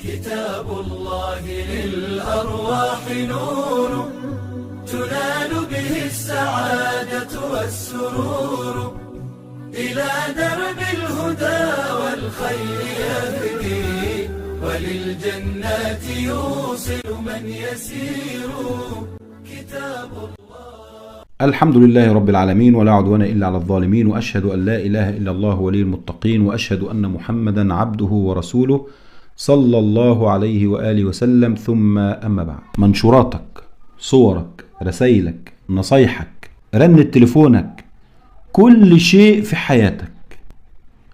كتاب الله للأرواح نور، تنال به السعادة والسرور، إلى درب الهدى والخير يهدي، وللجنات يوصل من يسير. كتاب الله. الحمد لله رب العالمين، ولا عدوان إلا على الظالمين، وأشهد أن لا إله إلا الله ولي المتقين، وأشهد أن محمدا عبده ورسوله صلى الله عليه وآله وسلم. ثم أما بعد، منشوراتك، صورك، رسائلك، نصايحك، رنة تليفونك، كل شيء في حياتك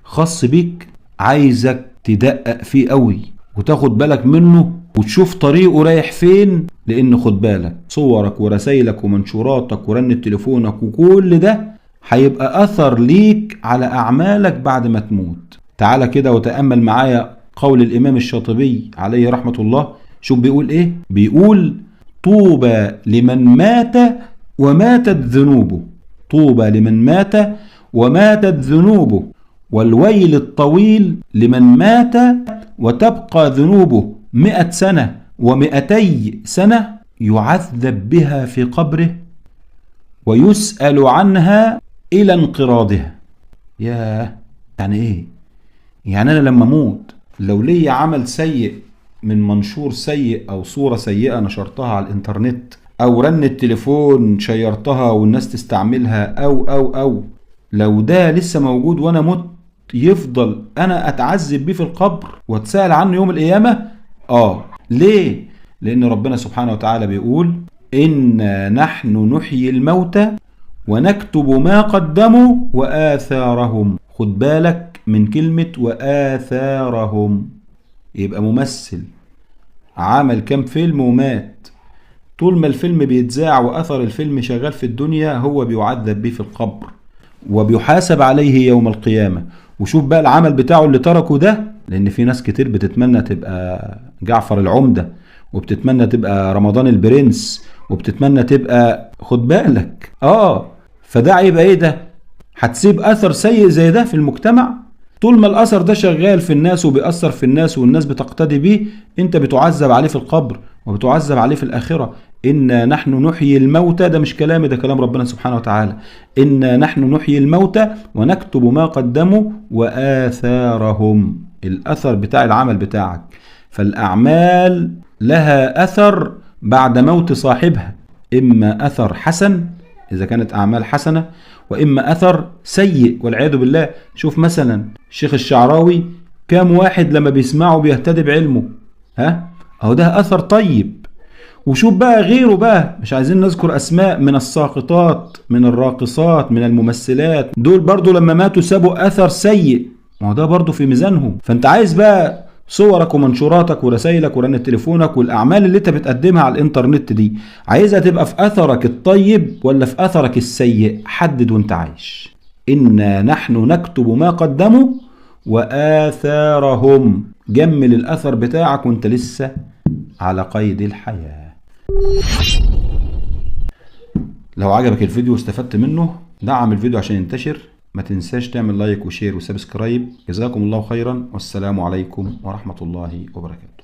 خاص بيك عايزك تدقق فيه قوي وتاخد بالك منه وتشوف طريقه رايح فين. لان خد بالك، صورك ورسائلك ومنشوراتك ورنة تليفونك وكل ده هيبقى اثر ليك على اعمالك بعد ما تموت. تعالى كده وتأمل معايا قول الامام الشاطبي عليه رحمة الله. شوف بيقول ايه؟ بيقول: طوبى لمن مات وماتت ذنوبه، طوبى لمن مات وماتت ذنوبه، والويل الطويل لمن مات وتبقى ذنوبه 100 سنة و200 سنة، يعذب بها في قبره ويسأل عنها إلى انقراضها. ياه، يعني ايه؟ يعني انا لما اموت لو لي عمل سيء من منشور سيء او صورة سيئة نشرتها على الانترنت او رنة تليفون شيرتها والناس تستعملها او لو ده لسه موجود وانا مت، يفضل انا اتعذب بيه في القبر واتسأل عنه يوم القيامة؟ ليه؟ لان ربنا سبحانه وتعالى بيقول: إنا نحن نحيي الموتى ونكتب ما قدموا وآثارهم. خد بالك من كلمة وآثارهم. يبقى ممثل عمل كام فيلم ومات، طول ما الفيلم بيتذاع وأثر الفيلم شغال في الدنيا هو بيعذب بيه في القبر وبيحاسب عليه يوم القيامة. وشوف بقى العمل بتاعه اللي تركه ده، لأن في ناس كتير بتتمنى تبقى جعفر العمدة، وبتتمنى تبقى رمضان البرنس، وبتتمنى تبقى، خد بالك، فده يبقى ايه؟ ده هتسيب اثر سيء زي ده في المجتمع. طول ما الاثر ده شغال في الناس وبيأثر في الناس والناس بتقتدي بيه، انت بتعذب عليه في القبر وبتعذب عليه في الاخرة. إنا نحن نحيي الموتى، ده مش كلامي، ده كلام ربنا سبحانه وتعالى. إنا نحن نحيي الموتى ونكتب ما قدموا وآثارهم، الأثر بتاع العمل بتاعك. فالأعمال لها أثر بعد موت صاحبها، إما أثر حسن إذا كانت أعمال حسنة، وإما أثر سيء والعياذ بالله. شوف مثلا الشيخ الشعراوي، كام واحد لما بيسمعه بيهتدي بعلمه، ده أثر طيب. وشوف بقى غيره بقى، مش عايزين نذكر أسماء، من الساقطات، من الراقصات، من الممثلات، دول برضو لما ماتوا سابوا أثر سيء، ما هو ده برضو في ميزانهم. فأنت عايز بقى صورك ومنشوراتك ورسائلك ورنة تليفونك والأعمال اللي انت بتقدمها على الانترنت دي، عايزها تبقى في أثرك الطيب ولا في أثرك السيء؟ حدد وانت عايش. إنا نحن نكتب ما قدموا وآثارهم. جمل الأثر بتاعك وانت لسه على قيد الحياة. لو عجبك الفيديو واستفدت منه، دعم الفيديو عشان ينتشر. ما تنساش تعمل لايك وشير وسبسكرايب. جزاكم الله خيرا، والسلام عليكم ورحمة الله وبركاته.